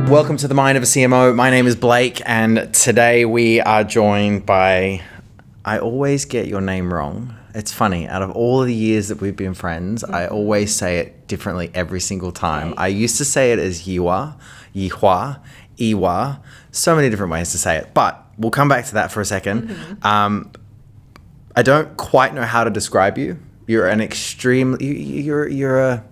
Welcome to the Mind of a CMO. My name is Blake, and today we are joined by, I always get your name wrong. It's funny, out of all the years that we've been friends, I always say it differently every single time. I used to say it as Yihwa, Yihwa, so many different ways to say it, but we'll come back to that for a second. I don't quite know how to describe you. You're an extreme, you're a,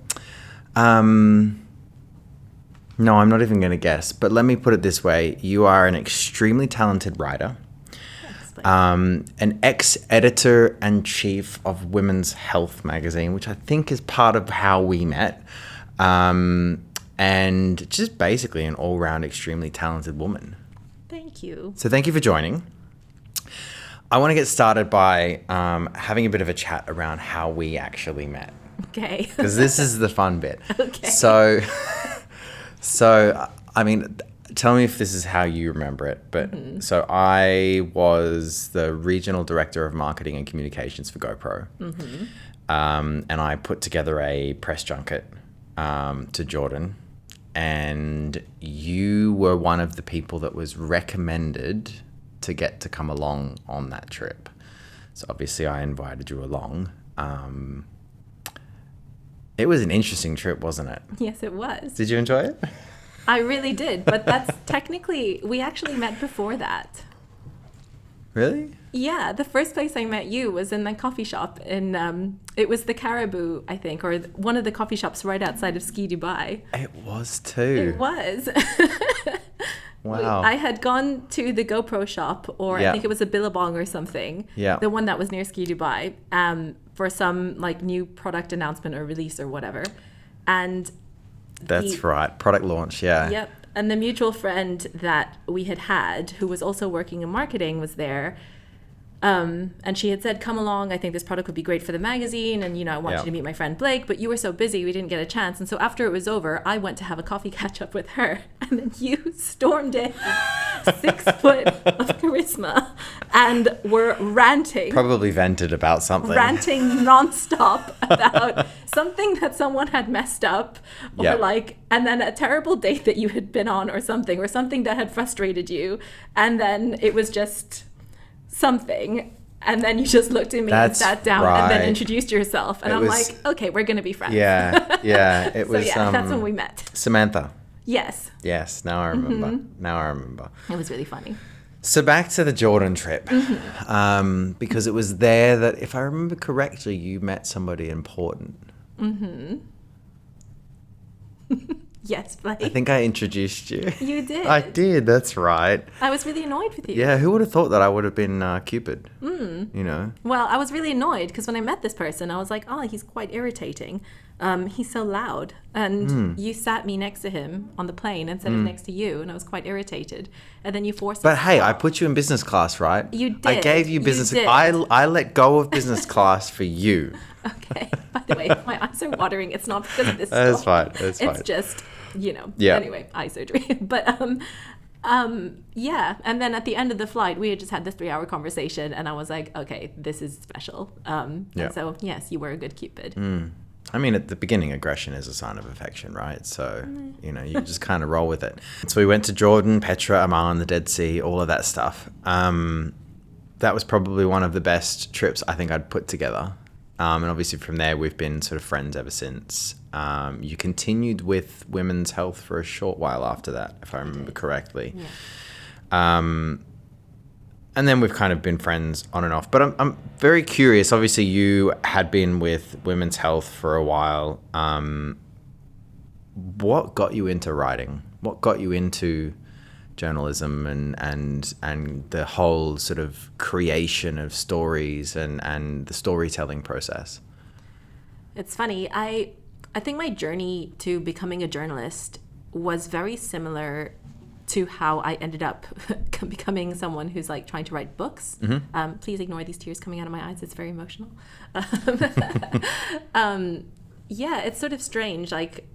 no, I'm not even going to guess, but let me put it this way. You are an extremely talented writer, an ex-editor-in-chief of Women's Health magazine, which I think is part of how we met, and just basically an all-round extremely talented woman. Thank you. So thank you for joining. I want to get started by having a bit of a chat around how we actually met. Okay. Because this is the fun bit. Okay. So, I mean, tell me if this is how you remember it. But so I was the regional director of marketing and communications for GoPro. And I put together a press junket to Jordan. And you were one of the people that was recommended to get to come along on that trip. So obviously I invited you along. It was an interesting trip, wasn't it? Yes, it was. Did you enjoy it? I really did, but that's technically, we actually met before that. Really? Yeah, the first place I met you was in the coffee shop in, it was the Caribou, I think, or one of the coffee shops right outside of Ski Dubai. It was too. It was. Wow. I had gone to the GoPro shop, or I think it was a Billabong or something. Yeah. The one that was near Ski Dubai, for some like new product announcement or release or whatever. And that's right. Product launch. Yeah. Yep. And the mutual friend that we had, who was also working in marketing, was there. And she had said, come along, I think this product would be great for the magazine. And, you know, I want you to meet my friend Blake, but you were so busy, we didn't get a chance. And so after it was over, I went to have a coffee catch up with her. And then you stormed in, 6 foot of charisma, and were ranting. Probably vented about something. Ranting nonstop about something that someone had messed up, or and then a terrible date that you had been on or something that had frustrated you. And then it was just something, and then you just looked at me and sat down and then introduced yourself, and I'm like, okay, we're gonna be friends. Yeah It was that's when we met. Samantha. Yes, now I remember. It was really funny. So back to the Jordan trip, because it was there that, if I remember correctly, you met somebody important. Yes, Blake. I think I introduced you. You did. I did, that's right. I was really annoyed with you. Yeah, who would have thought that I would have been Cupid? You know? Well, I was really annoyed because when I met this person, I was like, oh, he's quite irritating. He's so loud. And you sat me next to him on the plane instead of next to you, and I was quite irritated. And then you forced me. But hey, I put you in business class, right? You did. I gave you business. I let go of business class for you. Okay. By the way, my eyes are watering. It's not because of this. That's fine. That's fine. It's just, you know. Yeah. Anyway, eye surgery. But yeah. And then at the end of the flight, we had just had this 3-hour conversation, and I was like, okay, this is special. And so yes, you were a good Cupid. I mean, at the beginning, aggression is a sign of affection, right? So, you know, you just kind of roll with it. So we went to Jordan, Petra, Amman, the Dead Sea, all of that stuff. That was probably one of the best trips I think I'd put together. And obviously from there, we've been sort of friends ever since. You continued with Women's Health for a short while after that, if I remember correctly. Yeah. And then we've kind of been friends on and off. But I'm very curious. Obviously, you had been with Women's Health for a while. What got you into writing? What got you into journalism and the whole sort of creation of stories and the storytelling process? It's funny. I think my journey to becoming a journalist was very similar to how I ended up becoming someone who's like trying to write books. Please ignore these tears coming out of my eyes. It's very emotional. Yeah, it's sort of strange. Like,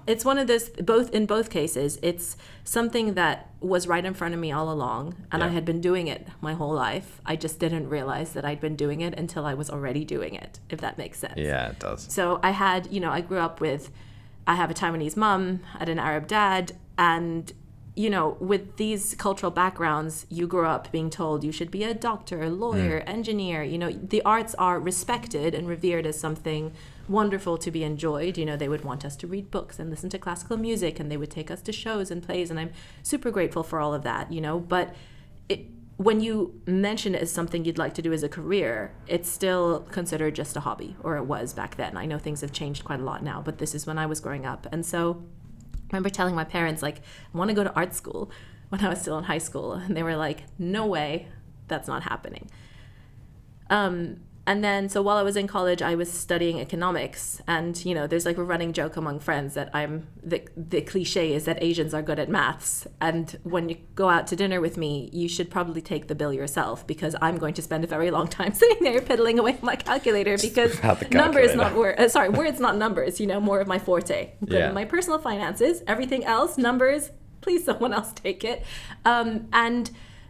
it's one of those, in both cases, it's something that was right in front of me all along, and I had been doing it my whole life. I just didn't realize that I'd been doing it until I was already doing it, if that makes sense. Yeah, it does. So I had, I grew up with, I have a Taiwanese mom, I had an Arab dad. And, you know, with these cultural backgrounds, you grow up being told you should be a doctor, a lawyer, engineer. You know, the arts are respected and revered as something wonderful to be enjoyed. You know, they would want us to read books and listen to classical music, and they would take us to shows and plays. And I'm super grateful for all of that, you know, but when you mention it as something you'd like to do as a career, it's still considered just a hobby, or it was back then. I know things have changed quite a lot now, but this is when I was growing up. And so I remember telling my parents, like, I want to go to art school when I was still in high school. And they were like, no way, that's not happening. And then, so while I was in college, I was studying economics. And, you know, there's like a running joke among friends that the cliche is that Asians are good at maths. And when you go out to dinner with me, you should probably take the bill yourself, because I'm going to spend a very long time sitting there piddling away with my calculator, because numbers, not words, words, not numbers, you know, more of my forte. Good at my personal finances, everything else, numbers, please someone else take it.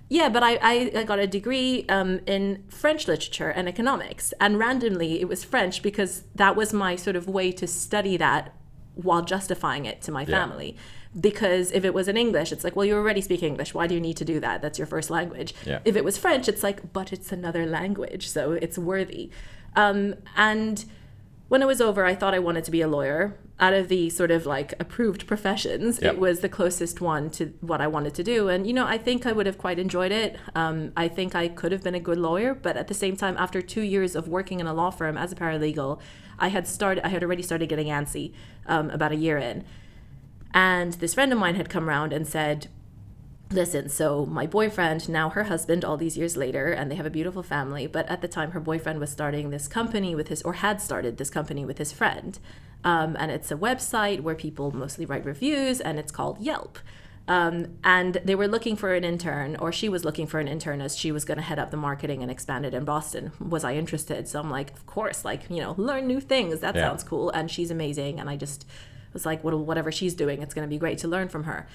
Yeah, but I got a degree in French literature and economics. And randomly, it was French because that was my sort of way to study that while justifying it to my family. Because if it was in English, it's like, well, you already speak English. Why do you need to do that? That's your first language. Yeah. If it was French, it's like, but it's another language, so it's worthy. And when it was over, I thought I wanted to be a lawyer. Out of the sort of like approved professions, it was the closest one to what I wanted to do. And, you know, I think I would have quite enjoyed it. I think I could have been a good lawyer. But at the same time, after 2 years of working in a law firm as a paralegal, I had already started getting antsy about a year in. And this friend of mine had come around and said, listen, so my boyfriend, now her husband, all these years later, and they have a beautiful family, but at the time her boyfriend was starting this company had started this company with his friend. And it's a website where people mostly write reviews, and it's called Yelp. And they were looking for an intern, or she was looking for an intern, as she was going to head up the marketing and expand it in Boston. Was I interested? So I'm like, of course, like, you know, learn new things. That sounds cool. And she's amazing. And I just was like, well, whatever she's doing, it's going to be great to learn from her.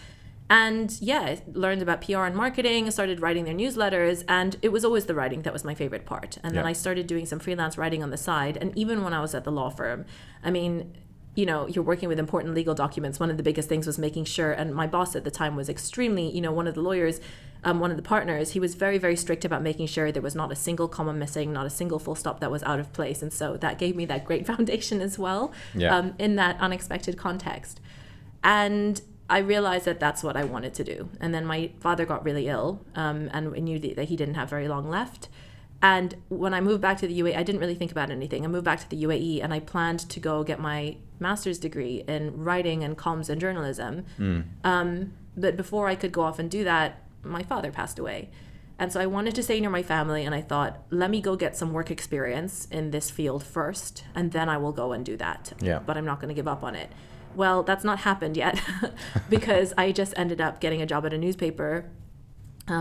And I learned about PR and marketing, started writing their newsletters, and it was always the writing that was my favorite part. And then I started doing some freelance writing on the side. And even when I was at the law firm, I mean, you know, you're working with important legal documents. One of the biggest things was making sure, and my boss at the time was extremely, you know, one of the lawyers, one of the partners, he was very, very strict about making sure there was not a single comma missing, not a single full stop that was out of place. And so that gave me that great foundation as well, in that unexpected context. And I realized that that's what I wanted to do. And then my father got really ill, and I knew that he didn't have very long left. And when I moved back to the UAE, I didn't really think about anything. I moved back to the UAE, and I planned to go get my master's degree in writing and comms and journalism. But before I could go off and do that, my father passed away. And so I wanted to stay near my family, and I thought, let me go get some work experience in this field first, and then I will go and do that. But I'm not going to give up on it. Well, that's not happened yet because I just ended up getting a job at a newspaper,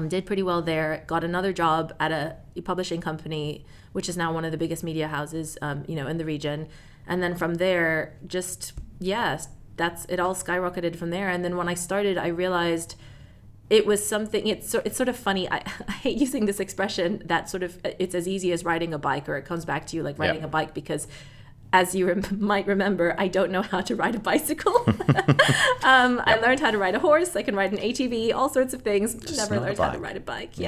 did pretty well there, got another job at a publishing company, which is now one of the biggest media houses, you know, in the region. And then from there, just, it all skyrocketed from there. And then when I started, I realized it was something, it's sort of funny. I hate using this expression that sort of, it's as easy as riding a bike, or it comes back to you like riding a bike, because as you might remember, I don't know how to ride a bicycle. I learned how to ride a horse. I can ride an ATV, all sorts of things. Just never learned how to ride a bike.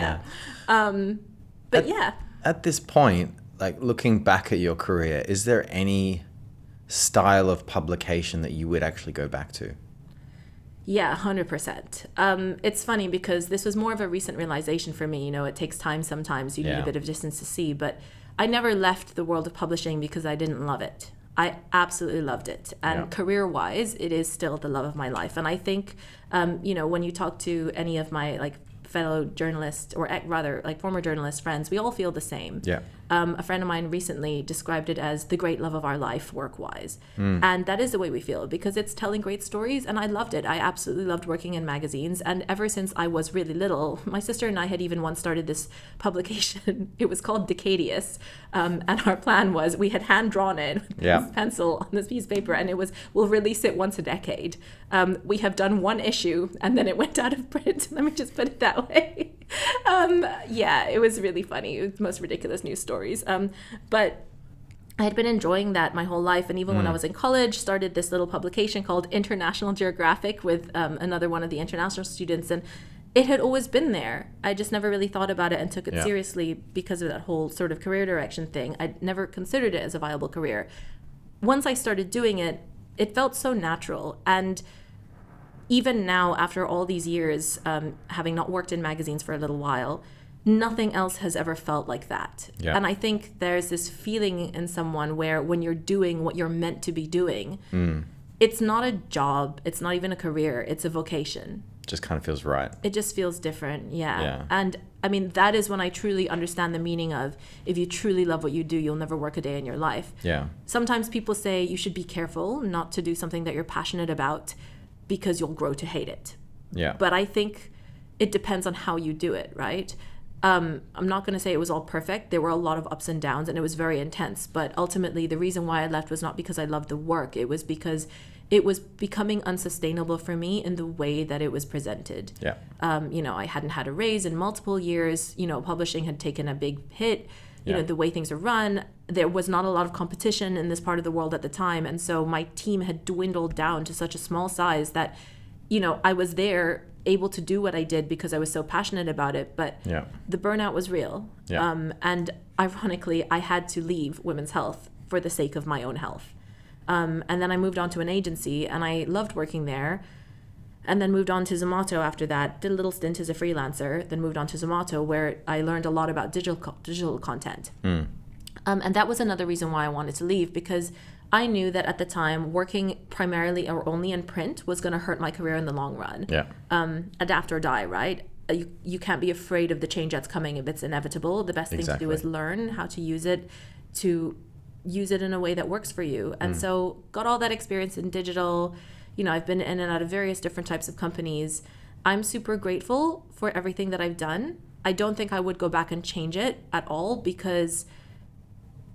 At this point, like looking back at your career, is there any style of publication that you would actually go back to? Yeah, 100%. It's funny because this was more of a recent realization for me. You know, it takes time sometimes. You need a bit of distance to see, but I never left the world of publishing because I didn't love it. I absolutely loved it. And career-wise, it is still the love of my life. And I think, you know, when you talk to any of my like fellow journalists, or rather like former journalist friends, we all feel the same. A friend of mine recently described it as the great love of our life work-wise. And that is the way we feel, because it's telling great stories, and I loved it. I absolutely loved working in magazines. And ever since I was really little, my sister and I had even once started this publication. It was called Decadius. And our plan was, we had hand-drawn it with this pencil on this piece of paper, and it was, we'll release it once a decade. We have done one issue, and then it went out of print. Let me just put it that way. It was really funny. It was the most ridiculous news stories. But I had been enjoying that my whole life. And even when I was in college, started this little publication called International Geographic with another one of the international students. And it had always been there. I just never really thought about it and took it seriously because of that whole sort of career direction thing. I never considered it as a viable career. Once I started doing it, it felt so natural. And even now, after all these years, having not worked in magazines for a little while, nothing else has ever felt like that. Yeah. And I think there's this feeling in someone where when you're doing what you're meant to be doing, it's not a job, it's not even a career, it's a vocation. Just kind of feels right. It just feels different, yeah. And I mean, that is when I truly understand the meaning of, if you truly love what you do, you'll never work a day in your life. Yeah. Sometimes people say you should be careful not to do something that you're passionate about because you'll grow to hate it. Yeah. But I think it depends on how you do it, right? I'm not going to say it was all perfect. There were a lot of ups and downs, and it was very intense. But ultimately, the reason why I left was not because I loved the work. It was because it was becoming unsustainable for me in the way that it was presented. Yeah. I hadn't had a raise in multiple years. Publishing had taken a big hit. You know, the way things are run, there was not a lot of competition in this part of the world at the time. And so my team had dwindled down to such a small size that, I was there able to do what I did because I was so passionate about it, but the burnout was real. And ironically, I had to leave Women's Health for the sake of my own health. And then I moved on to an agency, and I loved working there, and then moved on to Zomato after that, did a little stint as a freelancer, then moved on to Zomato, where I learned a lot about digital content. And that was another reason why I wanted to leave, because I knew that at the time, working primarily or only in print was going to hurt my career in the long run. Adapt or die, right? You can't be afraid of the change that's coming if it's inevitable. The best thing to do is learn how to use it in a way that works for you. And so got all that experience in digital. I've been in and out of various different types of companies. I'm super grateful for everything that I've done. I don't think I would go back and change it at all, because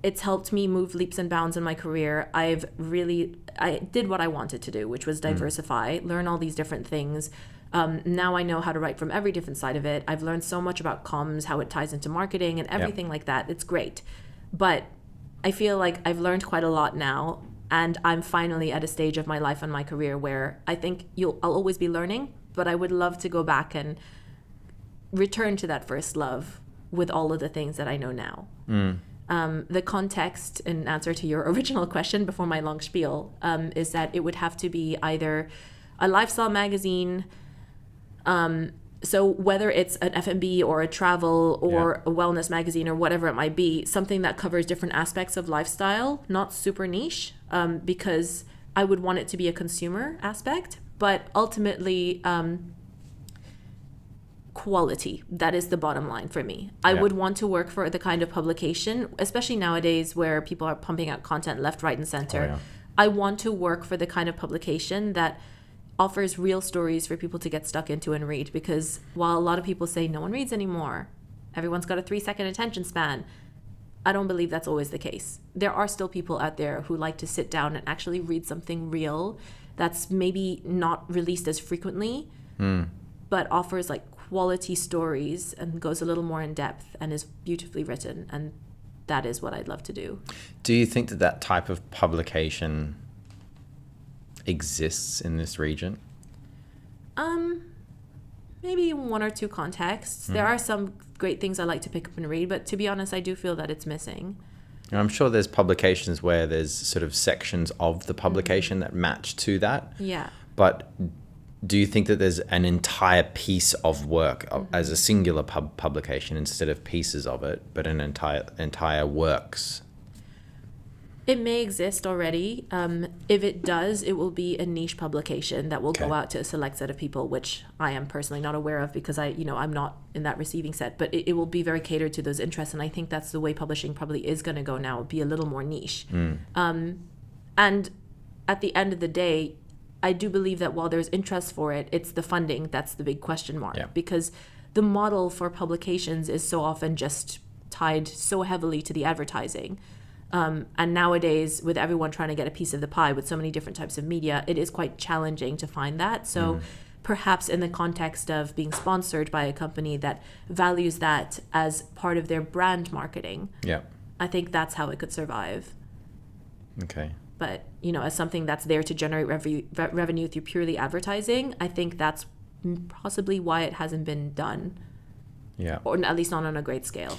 it's helped me move leaps and bounds in my career. I did what I wanted to do, which was diversify, learn all these different things. Now I know how to write from every different side of it. I've learned so much about comms, how it ties into marketing and everything like that. It's great. But I feel like I've learned quite a lot now, and I'm finally at a stage of my life and my career where I think I'll always be learning, but I would love to go back and return to that first love with all of the things that I know now. The context, in answer to your original question before my long spiel, is that it would have to be either a lifestyle magazine, so whether it's an F&B or a travel or a wellness magazine or whatever it might be, something that covers different aspects of lifestyle, not super niche, because I would want it to be a consumer aspect, but ultimately quality. That is the bottom line for me. I would want to work for the kind of publication, especially nowadays where people are pumping out content left, right, and center. I want to work for the kind of publication that offers real stories for people to get stuck into and read, because while a lot of people say no one reads anymore, everyone's got a 3-second attention span, I don't believe that's always the case. There are still people out there who like to sit down and actually read something real that's maybe not released as frequently, but offers like quality stories and goes a little more in depth and is beautifully written. And that is what I'd love to do. Do you think that type of publication exists in this region? Maybe one or two contexts. There are some great things I like to pick up and read, but to be honest, I do feel that it's missing. I'm sure there's publications where there's sort of sections of the publication that match to that. Yeah. But do you think that there's an entire piece of work as a singular publication instead of pieces of it, but an entire works? It may exist already. If it does, it will be a niche publication that will go out to a select set of people, which I am personally not aware of because I'm not in that receiving set. But it will be very catered to those interests, and I think that's the way publishing probably is going to go now. Be a little more niche. And at the end of the day, I do believe that while there's interest for it, it's the funding that's the big question mark, because the model for publications is so often just tied so heavily to the advertising. And nowadays, with everyone trying to get a piece of the pie with so many different types of media, it is quite challenging to find that. So perhaps in the context of being sponsored by a company that values that as part of their brand marketing, I think that's how it could survive. Okay. But, as something that's there to generate revenue through purely advertising, I think that's possibly why it hasn't been done. Yeah. Or at least not on a great scale.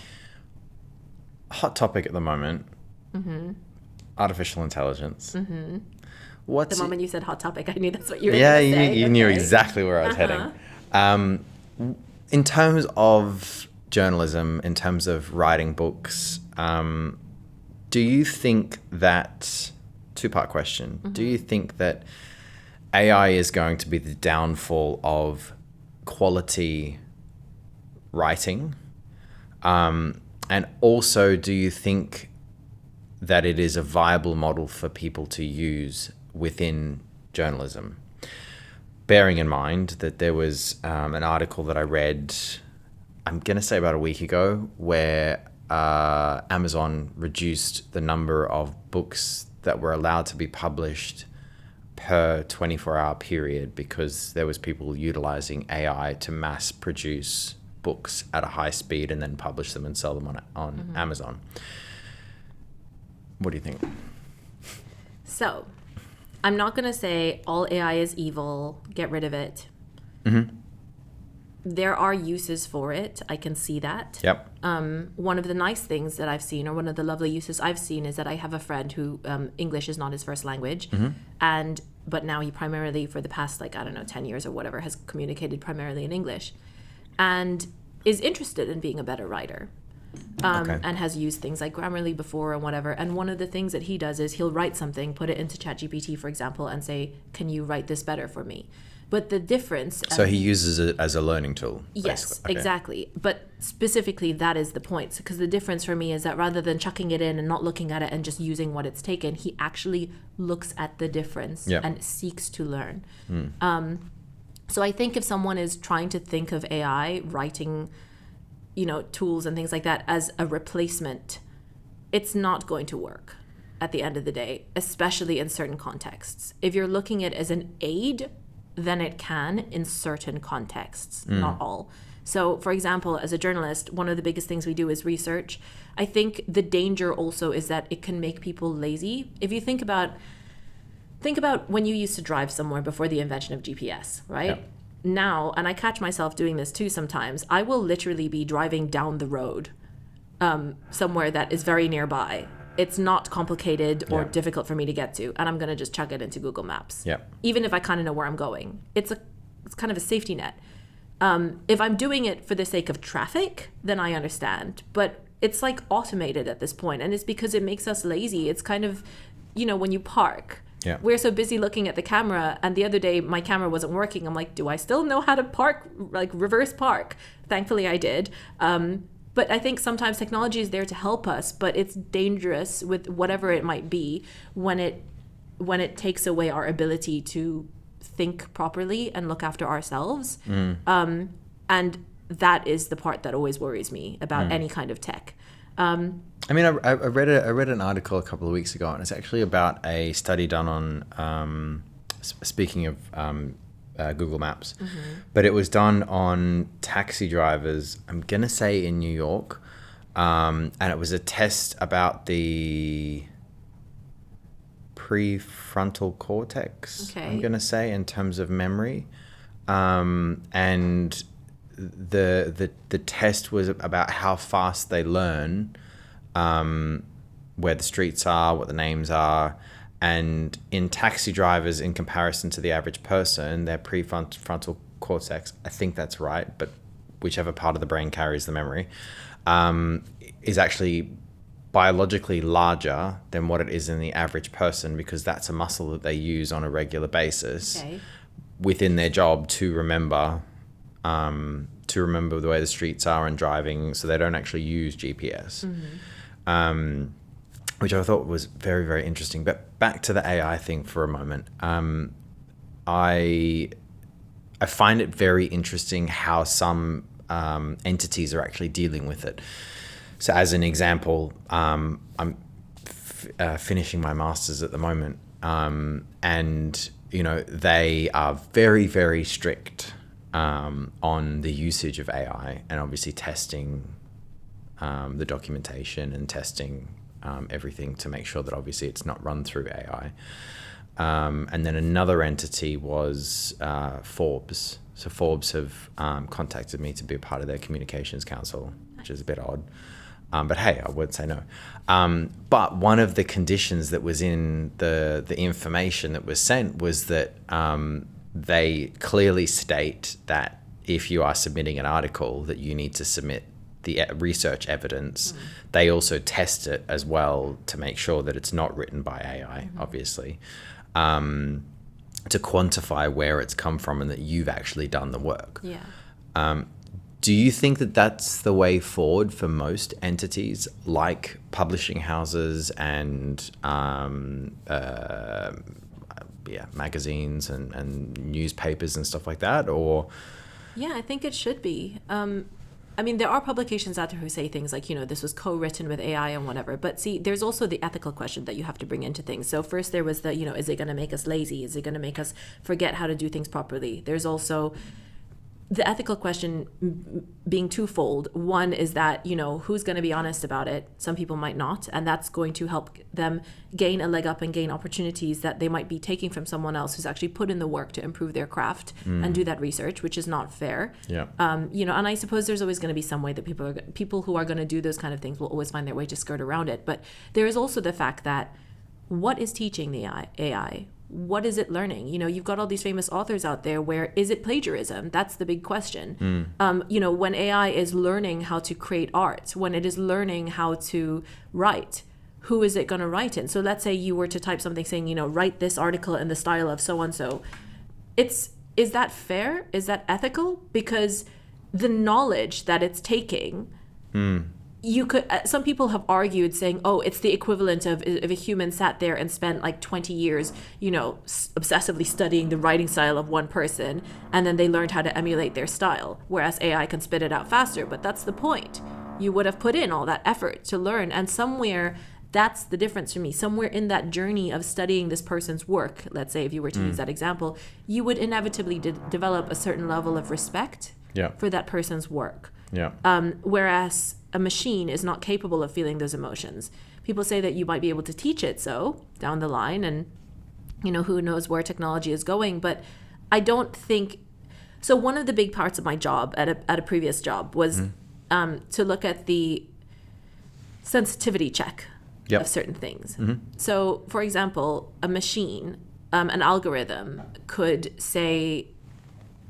Hot topic at the moment. Artificial intelligence. What's The moment you said hot topic, I knew that's what you were Yeah, going to say. you knew exactly where I was heading. In terms of journalism, in terms of writing books, do you think that, two-part question, do you think that AI is going to be the downfall of quality writing? And also, do you think that it is a viable model for people to use within journalism? Bearing in mind that there was an article that I read, I'm going to say about a week ago, where Amazon reduced the number of books that were allowed to be published per 24-hour period because there was people utilizing AI to mass produce books at a high speed and then publish them and sell them on Amazon. What do you think? So, I'm not going to say all AI is evil, get rid of it. There are uses for it. I can see that. Yep. One of the nice things that I've seen, or one of the lovely uses I've seen, is that I have a friend who English is not his first language. But now he primarily, for the past, 10 years or whatever, has communicated primarily in English. And is interested in being a better writer. And has used things like Grammarly before and whatever. And one of the things that he does is he'll write something, put it into ChatGPT, for example, and say, can you write this better for me? But the difference... So he uses it as a learning tool. Yes, exactly. But specifically, that is the point. Because the difference for me is that rather than chucking it in and not looking at it and just using what it's taken, he actually looks at the difference and seeks to learn. So I think if someone is trying to think of AI, writing, tools and things like that as a replacement, it's not going to work at the end of the day, especially in certain contexts. If you're looking at it as an aid, then it can in certain contexts, not all. So, for example, as a journalist, one of the biggest things we do is research. I think the danger also is that it can make people lazy. If you think about when you used to drive somewhere before the invention of GPS, right? Yep. Now, and I catch myself doing this too sometimes, I will literally be driving down the road somewhere that is very nearby. It's not complicated or difficult for me to get to, and I'm going to just chuck it into Google Maps. Even if I kind of know where I'm going. It's kind of a safety net. If I'm doing it for the sake of traffic, then I understand. But it's like automated at this point, and it's because it makes us lazy. It's kind of, when you park. We're so busy looking at the camera, and the other day my camera wasn't working. I'm like, do I still know how to park, like reverse park? Thankfully I did. But I think sometimes technology is there to help us, but it's dangerous with whatever it might be when it takes away our ability to think properly and look after ourselves. And that is the part that always worries me about any kind of tech. I read an article a couple of weeks ago, and it's actually about a study done on, speaking of Google Maps, but it was done on taxi drivers, I'm going to say in New York, and it was a test about the prefrontal cortex, I'm going to say, in terms of memory, and the test was about how fast they learn, where the streets are, what the names are. And in taxi drivers, in comparison to the average person, their prefrontal cortex, I think that's right, but whichever part of the brain carries the memory, is actually biologically larger than what it is in the average person, because that's a muscle that they use on a regular basis within their job to remember the way the streets are and driving, so they don't actually use GPS. Which I thought was very, very interesting. But back to the AI thing for a moment. I find it very interesting how some entities are actually dealing with it. So as an example, I'm finishing my master's at the moment, and they are very, very strict on the usage of AI, and obviously testing the documentation and testing everything to make sure that obviously it's not run through AI. And then another entity was Forbes. So Forbes have contacted me to be a part of their communications council, which is a bit odd. But hey, I would say no. But one of the conditions that was in the information that was sent was that they clearly state that if you are submitting an article, that you need to submit the research evidence. They also test it as well to make sure that it's not written by AI, obviously, to quantify where it's come from and that you've actually done the work. Yeah. Do you think that that's the way forward for most entities like publishing houses and magazines and newspapers and stuff like that? Or yeah, I think it should be. I mean, there are publications out there who say things like, this was co-written with AI and whatever. But see, there's also the ethical question that you have to bring into things. So first there was the, is it going to make us lazy? Is it going to make us forget how to do things properly? There's also the ethical question being twofold. One is that, who's going to be honest about it? Some people might not. And that's going to help them gain a leg up and gain opportunities that they might be taking from someone else who's actually put in the work to improve their craft and do that research, which is not fair. Yeah. And I suppose there's always going to be some way that people who are going to do those kind of things will always find their way to skirt around it. But there is also the fact that what is teaching the AI? What is it learning? You've got all these famous authors out there where is it plagiarism? That's the big question. When AI is learning how to create art, when it is learning how to write, who is it going to write in? So let's say you were to type something saying, write this article in the style of so-and-so. Is that fair? Is that ethical? Because the knowledge that it's taking, you could, some people have argued saying, it's the equivalent of if a human sat there and spent like 20 years, obsessively studying the writing style of one person, and then they learned how to emulate their style, whereas AI can spit it out faster. But that's the point. You would have put in all that effort to learn, and somewhere that's the difference for me. Somewhere in that journey of studying this person's work, let's say if you were to use that example, you would inevitably develop a certain level of respect for that person's work. Yeah. Whereas a machine is not capable of feeling those emotions. People say that you might be able to teach it so down the line, and who knows where technology is going. But I don't think so. One of the big parts of my job at a previous job was to look at the sensitivity check of certain things. So, for example, a machine, an algorithm could say,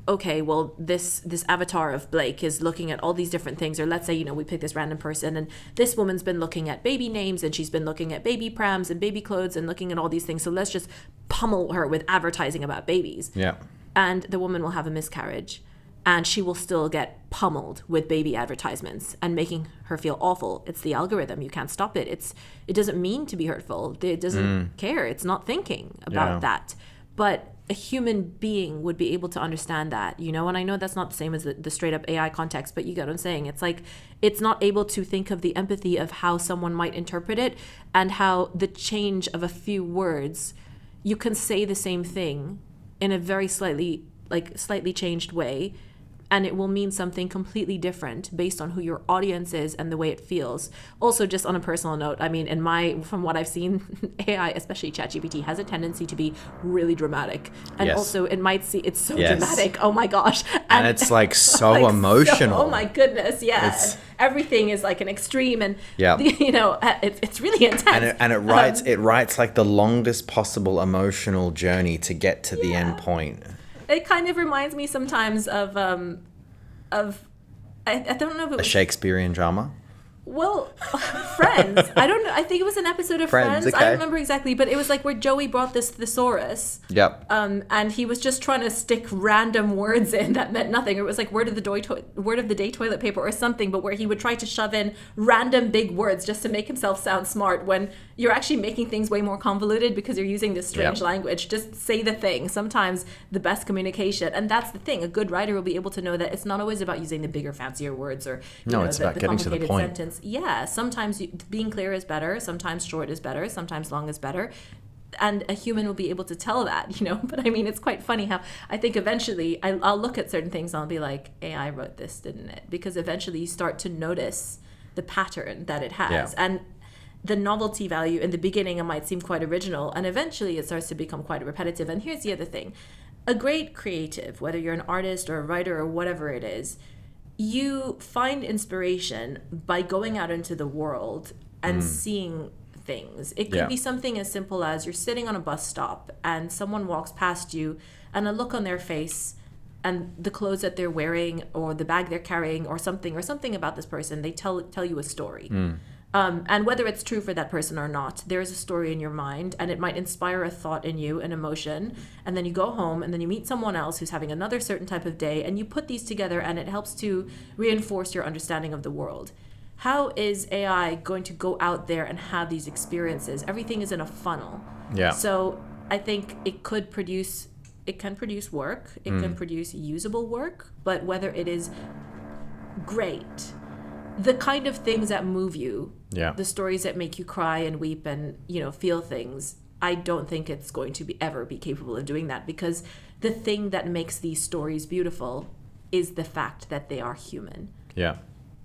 okay, well, this avatar of Blake is looking at all these different things. Or let's say, we pick this random person, and this woman's been looking at baby names, and she's been looking at baby prams and baby clothes and looking at all these things. So let's just pummel her with advertising about babies. Yeah. And the woman will have a miscarriage, and she will still get pummeled with baby advertisements and making her feel awful. It's the algorithm. You can't stop it. It doesn't mean to be hurtful. It doesn't care. It's not thinking about that. But a human being would be able to understand that, and I know that's not the same as the straight up AI context, but you get what I'm saying. It's like, it's not able to think of the empathy of how someone might interpret it, and how the change of a few words, you can say the same thing in a very slightly changed way, and it will mean something completely different based on who your audience is and the way it feels. Also, just on a personal note, I mean, from what I've seen, AI, especially ChatGPT, has a tendency to be really dramatic. And also, it's so dramatic. Oh my gosh. And it's like so emotional. Oh my goodness, everything is like an extreme, and it's really intense. And it writes like the longest possible emotional journey to get to the end point. It kind of reminds me sometimes of I don't know if it was a Shakespearean drama. Well, Friends. I don't know. I think it was an episode of Friends. Okay. I don't remember exactly, but it was like where Joey brought this thesaurus. Yep. And he was just trying to stick random words in that meant nothing. Or it was like word of the day toilet paper or something, but where he would try to shove in random big words just to make himself sound smart when you're actually making things way more convoluted because you're using this strange language. Just say the thing. Sometimes the best communication, and that's the thing. A good writer will be able to know that it's not always about using the bigger, fancier words or it's about the getting to the point. Sentence. Yeah, sometimes being clear is better, sometimes short is better, sometimes long is better. And a human will be able to tell that, But I mean, it's quite funny how I think eventually I'll look at certain things and I'll be like, AI wrote this, didn't it? Because eventually you start to notice the pattern that it has. Yeah. the novelty value in the beginning, it might seem quite original, and eventually it starts to become quite repetitive. And here's the other thing. A great creative, whether you're an artist or a writer or whatever it is, you find inspiration by going out into the world and seeing things. It could be something as simple as you're sitting on a bus stop and someone walks past you, and a look on their face and the clothes that they're wearing or the bag they're carrying or something about this person, they tell you a story. And whether it's true for that person or not, there is a story in your mind, and it might inspire a thought in you, an emotion, and then you go home and then you meet someone else who's having another certain type of day, and you put these together and it helps to reinforce your understanding of the world. How is AI going to go out there and have these experiences? Everything is in a funnel. Yeah. So I think it can produce work, it can produce usable work, but whether it is great, the kind of things that move you, the stories that make you cry and weep and, feel things, I don't think it's going to ever be capable of doing that, because the thing that makes these stories beautiful is the fact that they are human. Yeah.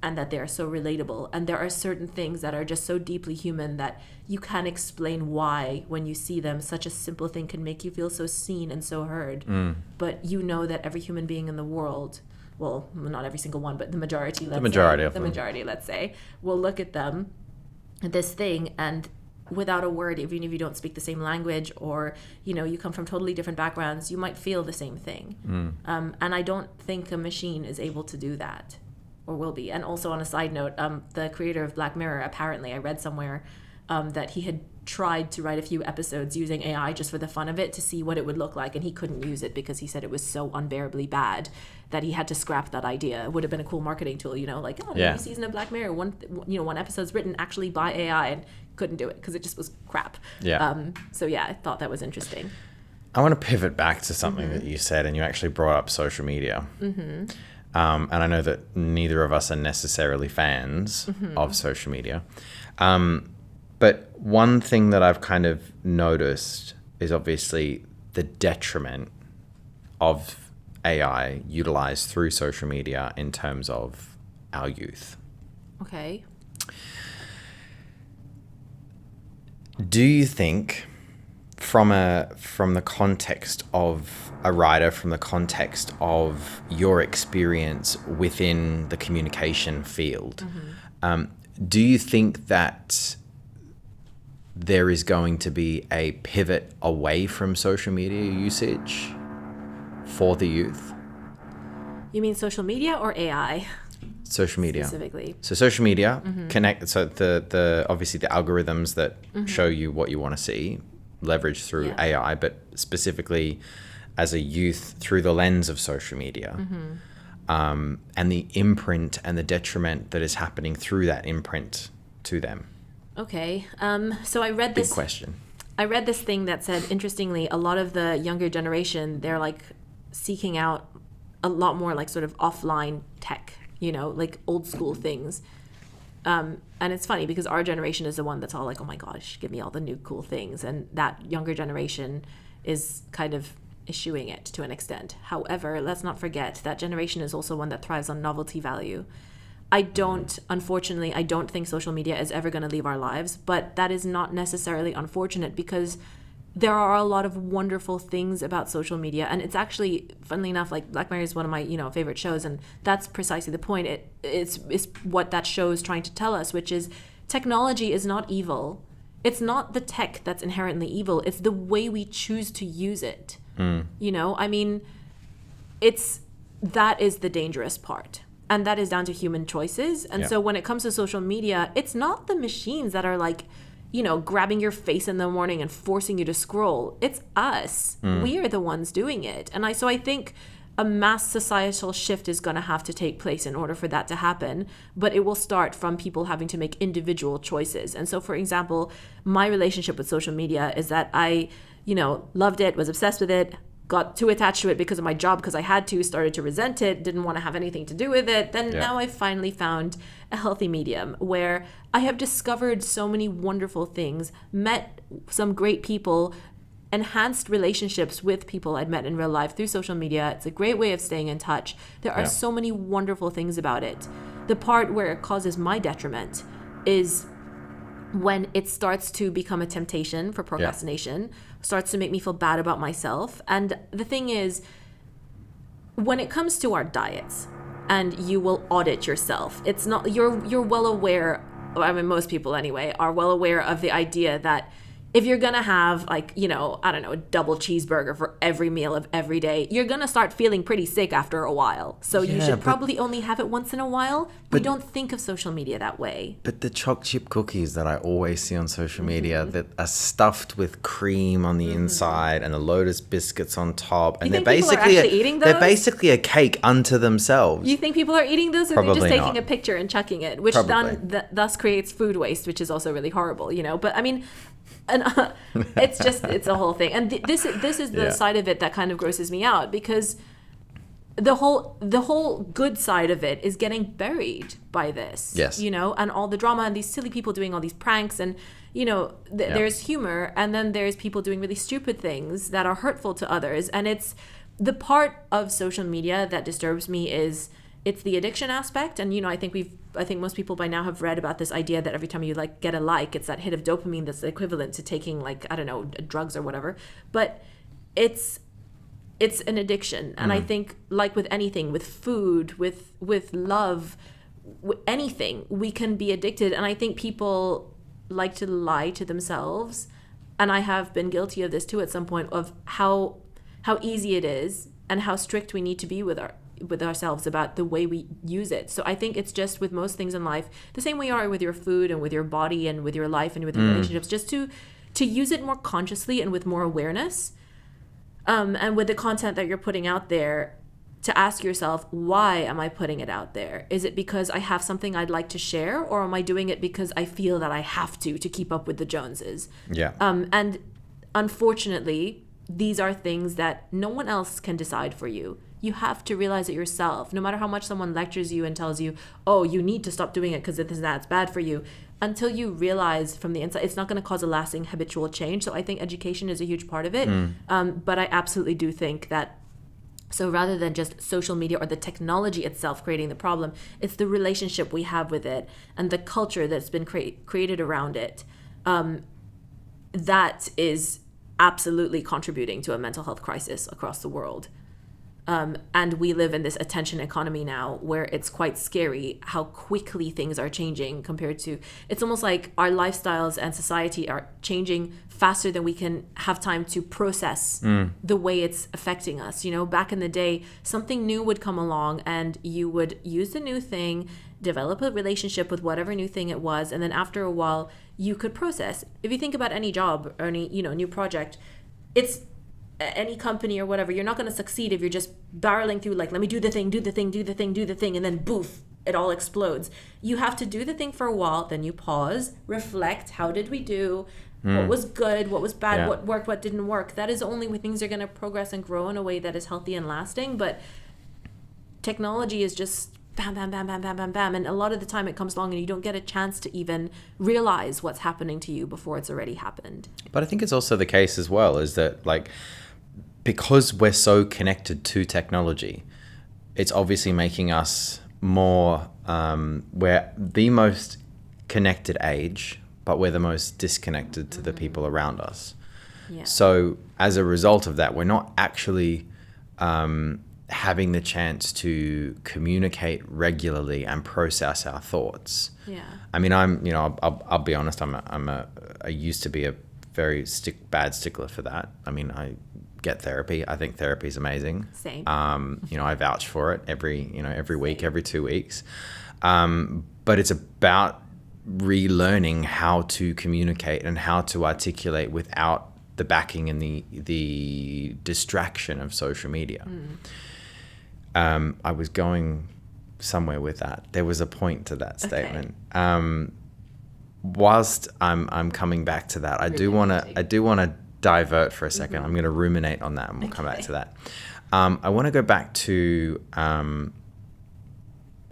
And that they are so relatable. And there are certain things that are just so deeply human that you can't explain why, when you see them, such a simple thing can make you feel so seen and so heard. But you know that every human being in the world, well, not every single one, but the majority, let's say, will look at them, this thing, and without a word, even if you don't speak the same language or, you come from totally different backgrounds, you might feel the same thing. And I don't think a machine is able to do that, or will be. And also, on a side note, the creator of Black Mirror, apparently, I read somewhere that he had tried to write a few episodes using AI just for the fun of it to see what it would look like, and he couldn't use it because he said it was so unbearably bad that he had to scrap that idea. It would have been a cool marketing tool, like, new season of Black Mirror, one episode's written actually by AI, and couldn't do it because it just was crap. So I thought that was interesting. I want to pivot back to something that you said, and you actually brought up social media. And I know that neither of us are necessarily fans of social media. But one thing that I've kind of noticed is obviously the detriment of AI utilized through social media in terms of our youth. Okay. Do you think, from the context of a writer, from the context of your experience within the communication field, do you think that there is going to be a pivot away from social media usage for the youth? You mean social media or AI? Social media specifically. So social media connect. So the obviously the algorithms that show you what you want to see, leverage through AI, but specifically as a youth through the lens of social media, and the imprint and the detriment that is happening through that imprint to them. Okay. So I read this. Big question. I read this thing that said, interestingly, a lot of the younger generation, they're like seeking out a lot more like sort of offline tech, like old school things. And it's funny because our generation is the one that's all like, oh my gosh, give me all the new cool things. And that younger generation is kind of eschewing it to an extent. However, let's not forget that generation is also one that thrives on novelty value. Unfortunately, I don't think social media is ever going to leave our lives, but that is not necessarily unfortunate because there are a lot of wonderful things about social media. And it's actually, funnily enough, like Black Mirror is one of my, favorite shows. And that's precisely the point. It's what that show is trying to tell us, which is technology is not evil. It's not the tech that's inherently evil. It's the way we choose to use it. That is the dangerous part. And that is down to human choices. And so when it comes to social media, it's not the machines that are like, grabbing your face in the morning and forcing you to scroll. It's us. We are the ones doing it. And I think a mass societal shift is going to have to take place in order for that to happen. But it will start from people having to make individual choices. And so, for example, my relationship with social media is that I, loved it, was obsessed with it, got too attached to it because of my job, because I had to, started to resent it, didn't want to have anything to do with it. Then now I finally found a healthy medium where I have discovered so many wonderful things, met some great people, enhanced relationships with people I'd met in real life through social media. It's a great way of staying in touch. There are so many wonderful things about it. The part where it causes my detriment is when it starts to become a temptation for procrastination, starts to make me feel bad about myself. And the thing is, when it comes to our diets, and you will audit yourself, it's not, you're well aware, I mean, most people anyway, are well aware of the idea that if you're gonna have, like, you know, I don't know, a double cheeseburger for every meal of every day, you're gonna start feeling pretty sick after a while. So you should probably only have it once in a while. We don't think of social media that way. But the choc chip cookies that I always see on social media that are stuffed with cream on the inside and the Lotus biscuits on top, and they're basically eating those? They're basically a cake unto themselves. You think people are eating those, or Probably they're just taking not. a picture and chucking it, which thus creates food waste, which is also really horrible, you know? But I mean, and it's a whole thing. And this is the side of it that kind of grosses me out, because the whole good side of it is getting buried by this. Yes. You know, and all the drama and these silly people doing all these pranks, and you know, there's humor, and then there's people doing really stupid things that are hurtful to others. And it's the part of social media that disturbs me is it's the addiction aspect. And you know, I think most people by now have read about this idea that every time you like get a like, it's that hit of dopamine that's equivalent to taking, like, I don't know, drugs or whatever. But it's an addiction. And I think, like with anything, with food, with love, anything, we can be addicted. And I think people like to lie to themselves, and I have been guilty of this too at some point, of how easy it is and how strict we need to be with ourselves about the way we use it. So I think it's just with most things in life, the same way you are with your food and with your body and with your life and with your relationships, just to use it more consciously and with more awareness, and with the content that you're putting out there, to ask yourself, why am I putting it out there? Is it because I have something I'd like to share, or am I doing it because I feel that I have to keep up with the Joneses? Yeah. And unfortunately, these are things that no one else can decide for you. You have to realize it yourself. No matter how much someone lectures you and tells you, oh, you need to stop doing it because that's bad for you, until you realize from the inside, it's not going to cause a lasting habitual change. So I think education is a huge part of it. But I absolutely do think that, so rather than just social media or the technology itself creating the problem, it's the relationship we have with it and the culture that's been created around it. That is absolutely contributing to a mental health crisis across the world. And we live in this attention economy now, where it's quite scary how quickly things are changing compared to, it's almost like our lifestyles and society are changing faster than we can have time to process the way it's affecting us. You know, back in the day, something new would come along and you would use the new thing, develop a relationship with whatever new thing it was, and then after a while you could process. If you think about any job or any, you know, new project, it's any company or whatever, you're not going to succeed if you're just barreling through, like, let me do the thing, and then boof, it all explodes. You have to do the thing for a while, then you pause, reflect, how did we do, what was good, what was bad, what worked, what didn't work. That is only when things are going to progress and grow in a way that is healthy and lasting. But technology is just bam, bam, bam, bam, bam, bam, bam, and a lot of the time it comes along and you don't get a chance to even realize what's happening to you before it's already happened. But I think it's also the case as well, is that, like, because we're so connected to technology, it's obviously making us more, we're the most connected age, but we're the most disconnected to the people around us. Yeah. So as a result of that, we're not actually having the chance to communicate regularly and process our thoughts. Yeah. I mean, I'll be honest, I used to be a very bad stickler for that. I mean, I get therapy. I think therapy is amazing. Same. I vouch for it every week, every 2 weeks. But it's about relearning how to communicate and how to articulate without the backing and the distraction of social media. I was going somewhere with that. There was a point to that statement. Whilst I'm coming back to that, I do want to divert for a second. I'm going to ruminate on that and we'll come back to that. I want to go back to, I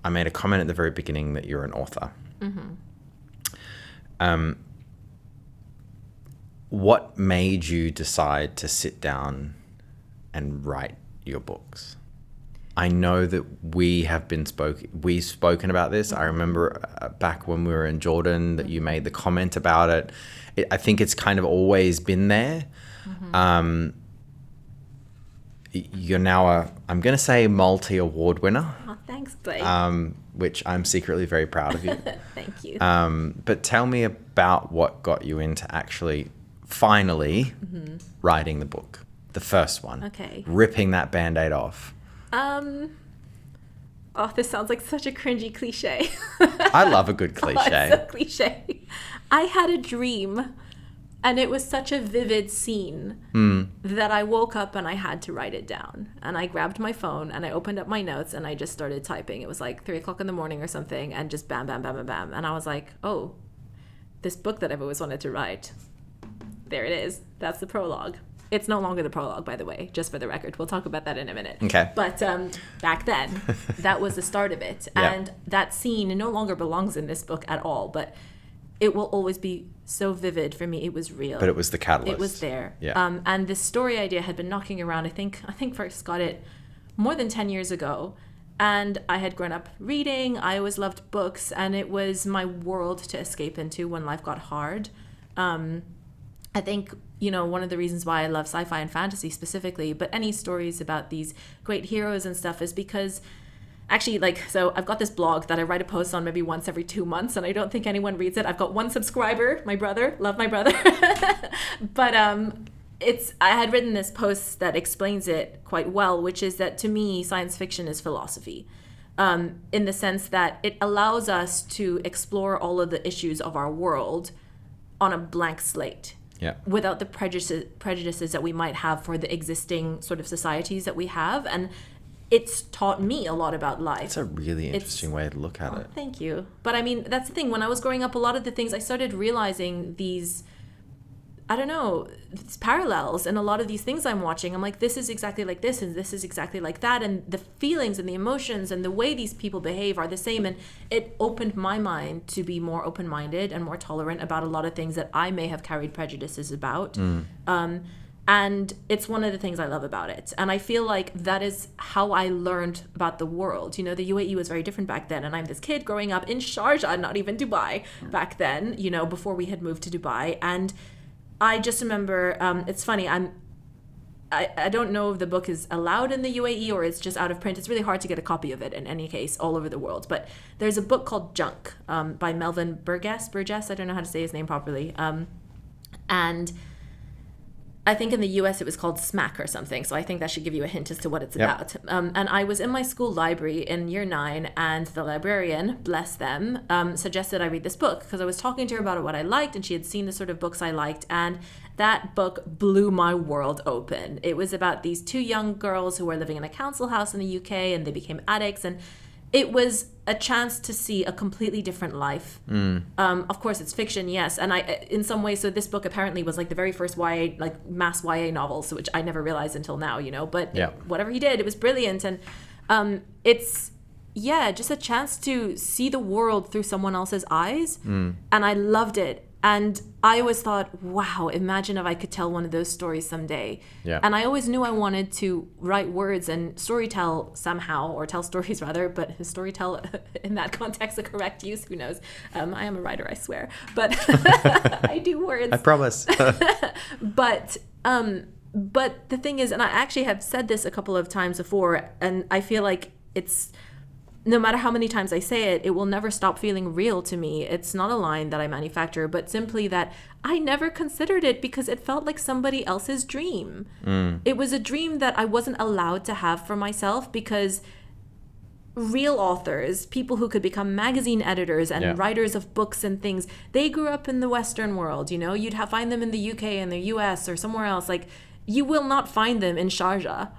made a comment at the very beginning that you're an author. What made you decide to sit down and write your books? I know that we've spoken about this. I remember back when we were in Jordan that you made the comment about it. I think it's kind of always been there. You're now I'm going to say multi-award winner. Oh, thanks, Blake. Which I'm secretly very proud of you. Thank you. But tell me about what got you into actually finally writing the book, the first one. Okay. Ripping that Band-Aid off. Oh, this sounds like such a cringy cliche. I love a good cliche. Oh, it's so cliche. I had a dream, and it was such a vivid scene that I woke up and I had to write it down. And I grabbed my phone and I opened up my notes and I just started typing. It was like 3:00 in the morning or something, and just bam, bam, bam, bam, bam. And I was like, oh, this book that I've always wanted to write. There it is. That's the prologue. It's no longer the prologue, by the way, just for the record. We'll talk about that in a minute. Okay. But back then, that was the start of it. Yeah. And that scene no longer belongs in this book at all, but it will always be so vivid for me. It was real. But it was the catalyst. It was there. Yeah. And this story idea had been knocking around. I think first got it more than 10 years ago. And I had grown up reading. I always loved books. And it was my world to escape into when life got hard. I think, one of the reasons why I love sci-fi and fantasy specifically, but any stories about these great heroes and stuff, is because actually, so I've got this blog that I write a post on maybe once every 2 months, and I don't think anyone reads it. I've got one subscriber, my brother, love my brother. But I had written this post that explains it quite well, which is that to me, science fiction is philosophy. In the sense that it allows us to explore all of the issues of our world on a blank slate. Yeah. Without the prejudices that we might have for the existing sort of societies that we have. And it's taught me a lot about life. It's a really interesting way to look at it. Thank you. But I mean, that's the thing. When I was growing up, a lot of the things I started realizing these parallels in a lot of these things I'm watching. I'm like, this is exactly like this, and this is exactly like that. And the feelings and the emotions and the way these people behave are the same. And it opened my mind to be more open-minded and more tolerant about a lot of things that I may have carried prejudices about. And it's one of the things I love about it. And I feel like that is how I learned about the world. The UAE was very different back then. And I'm this kid growing up in Sharjah, not even Dubai back then, before we had moved to Dubai. And I just remember, it's funny, I don't know if the book is allowed in the UAE or it's just out of print. It's really hard to get a copy of it in any case all over the world. But there's a book called Junk by Melvin Burgess. I don't know how to say his name properly. And I think in the US it was called Smack or something. So I think that should give you a hint as to what it's about. And I was in my school library in year 9, and the librarian, bless them, suggested I read this book because I was talking to her about what I liked, and she had seen the sort of books I liked. And that book blew my world open. It was about these 2 young girls who were living in a council house in the UK, and they became addicts. And it was a chance to see a completely different life. Of course, it's fiction, yes. And in some ways, so this book apparently was like the very first mass YA novel, so which I never realized until now, But whatever he did, it was brilliant. And it's, just a chance to see the world through someone else's eyes. And I loved it. And I always thought, wow, imagine if I could tell one of those stories someday. Yeah. And I always knew I wanted to write words and storytell somehow, or tell stories rather, but storytell in that context, the correct use, who knows? I am a writer, I swear. But I do words. I promise. But the thing is, and I actually have said this a couple of times before, and I feel like it's, no matter how many times I say it, it will never stop feeling real to me. It's not a line that I manufacture, but simply that I never considered it because it felt like somebody else's dream. It was a dream that I wasn't allowed to have for myself because real authors, people who could become magazine editors and writers of books and things, they grew up in the Western world, You'd find them in the UK and the US or somewhere else. Like, you will not find them in Sharjah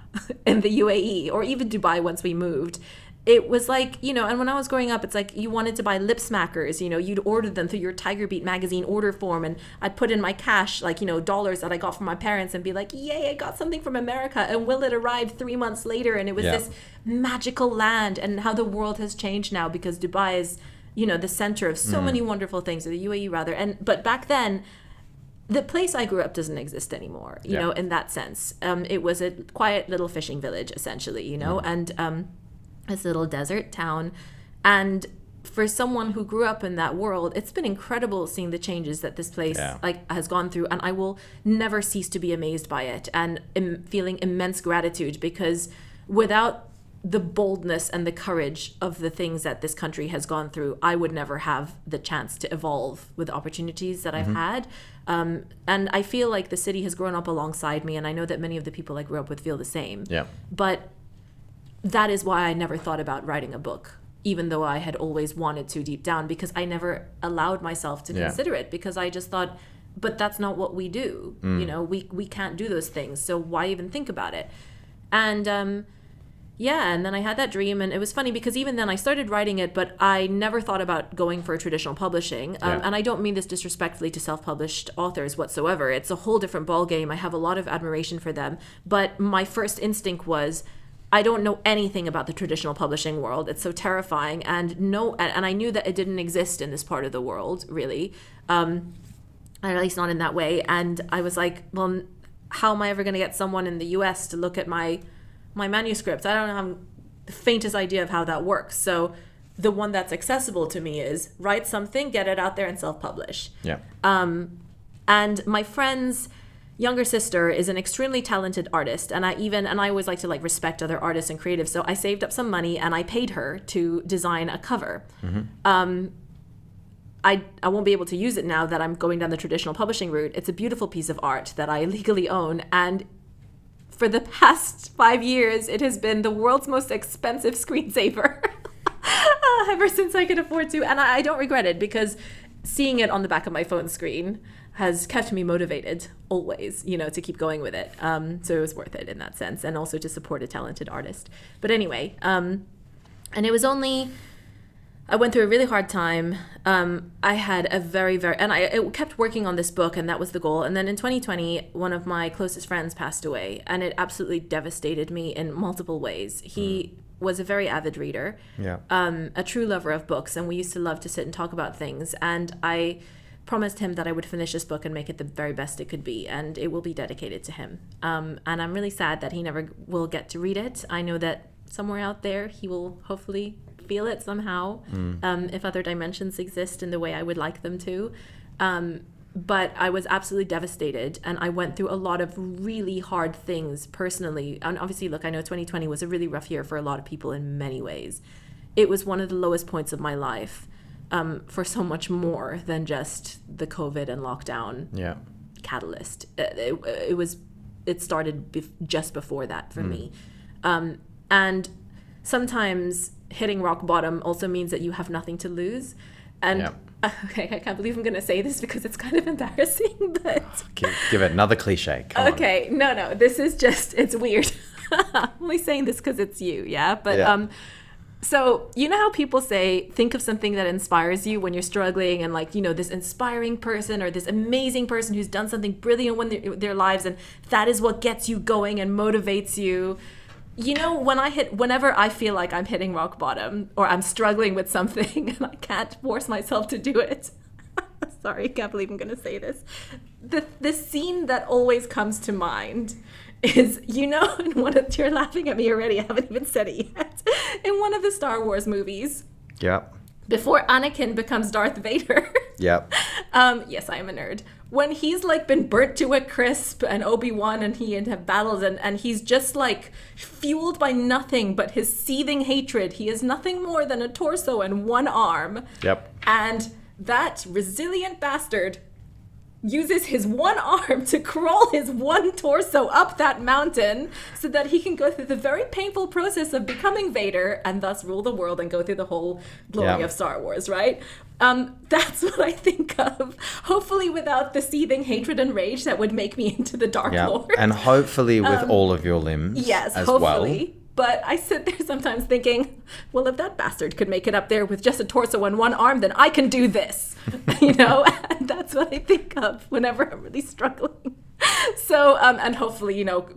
in the UAE or even Dubai once we moved. It was like, and when I was growing up, it's like you wanted to buy lip smackers, you'd order them through your Tiger Beat magazine order form, and I'd put in my cash, dollars that I got from my parents and be like, yay, I got something from America, and will it arrive 3 months later? And it was this magical land, and how the world has changed now because Dubai is, the center of so many wonderful things, or the UAE rather. But back then, the place I grew up doesn't exist anymore, you know, in that sense. It was a quiet little fishing village, essentially, you know, and this little desert town. And for someone who grew up in that world, it's been incredible seeing the changes that this place like has gone through. And I will never cease to be amazed by it and feeling immense gratitude, because without the boldness and the courage of the things that this country has gone through, I would never have the chance to evolve with the opportunities that I've had. And I feel like the city has grown up alongside me, and I know that many of the people I grew up with feel the same. Yeah. But that is why I never thought about writing a book, even though I had always wanted to deep down, because I never allowed myself to consider it, because I just thought, but that's not what we do. You know, we can't do those things, so why even think about it? And and then I had that dream, and it was funny because even then I started writing it, but I never thought about going for traditional publishing. And I don't mean this disrespectfully to self-published authors whatsoever. It's a whole different ballgame. I have a lot of admiration for them. But my first instinct was, I don't know anything about the traditional publishing world. It's so terrifying. And I knew that it didn't exist in this part of the world, really. At least not in that way. And I was like, well, how am I ever going to get someone in the US to look at my manuscript? I don't have the faintest idea of how that works. So the one that's accessible to me is write something, get it out there, and self-publish. Yeah. And my friend's younger sister is an extremely talented artist, and I always like to like respect other artists and creatives. So I saved up some money and I paid her to design a cover. I won't be able to use it now that I'm going down the traditional publishing route. It's a beautiful piece of art that I legally own, and for the past 5 years, it has been the world's most expensive screensaver ever since I could afford to. And I don't regret it, because seeing it on the back of my phone screen has kept me motivated always, you know, to keep going with it. So it was worth it in that sense, and also to support a talented artist. But anyway, and it was only... I went through a really hard time. I had a I kept working on this book, and that was the goal. And then in 2020, one of my closest friends passed away, and it absolutely devastated me in multiple ways. He was a very avid reader, a true lover of books, and we used to love to sit and talk about things. And I promised him that I would finish this book and make it the very best it could be, and it will be dedicated to him. And I'm really sad that he never will get to read it. I know that somewhere out there he will hopefully feel it somehow, if other dimensions exist in the way I would like them to. But I was absolutely devastated, and I went through a lot of really hard things personally. And obviously, look, I know 2020 was a really rough year for a lot of people in many ways. It was one of the lowest points of my life, for so much more than just the COVID and lockdown catalyst. It started just before that for me. And sometimes hitting rock bottom also means that you have nothing to lose. And okay, I can't believe I'm going to say this because it's kind of embarrassing, but give it another cliche. Come on. No, this is just, it's weird. I'm only saying this because it's you, but so you know how people say, think of something that inspires you when you're struggling, and like, you know, this inspiring person or this amazing person who's done something brilliant in their lives, and that is what gets you going and motivates you. You know, whenever I feel like I'm hitting rock bottom or I'm struggling with something and I can't force myself to do it, sorry, can't believe I'm going to say this. The scene that always comes to mind is, you know, you're laughing at me already, I haven't even said it yet. In one of the Star Wars movies. Yep. Before Anakin becomes Darth Vader. Yep. Yes, I am a nerd. When he's like been burnt to a crisp, and Obi-Wan and he have battles, and he's just like fueled by nothing but his seething hatred. He is nothing more than a torso and one arm. Yep. And that resilient bastard uses his one arm to crawl his one torso up that mountain so that he can go through the very painful process of becoming Vader and thus rule the world and go through the whole glory of Star Wars, right? That's what I think of. Hopefully without the seething hatred and rage that would make me into the Dark Lord. And hopefully with all of your limbs as hopefully. well. But I sit there sometimes thinking, well, if that bastard could make it up there with just a torso and one arm, then I can do this, you know? And that's what I think of whenever I'm really struggling. So, and hopefully, you know,